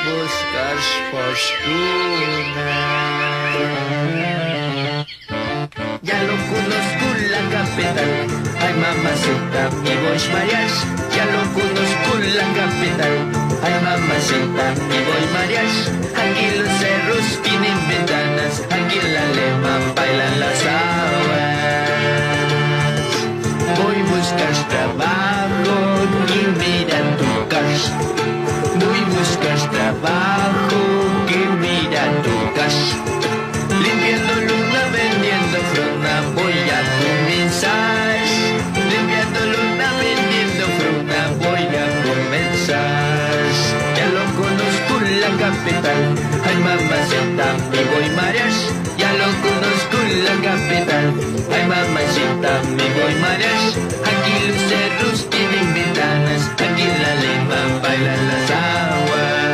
buscar fortuna. Ya lo conozco la capital, ay mamacita, me voy marear. Ya lo conozco la capital, ay mamacita, me voy marear. Aquí los cerros tienen ventanas, aquí en la lema bailan las aguas. Voy a buscar trabajo y mira tu casa. Voy a buscar trabajo que mira tu casa. Limpiando luna, vendiendo fruta, voy a comenzar. Limpiando luna, vendiendo fruta, voy a comenzar. Ya lo conozco la capital, ay mamacita, me voy a marear. Ya lo conozco la capital, ay mamacita, me voy a marear. Aquí los cerros tienen ventanas, aquí en la lema bailan las aves.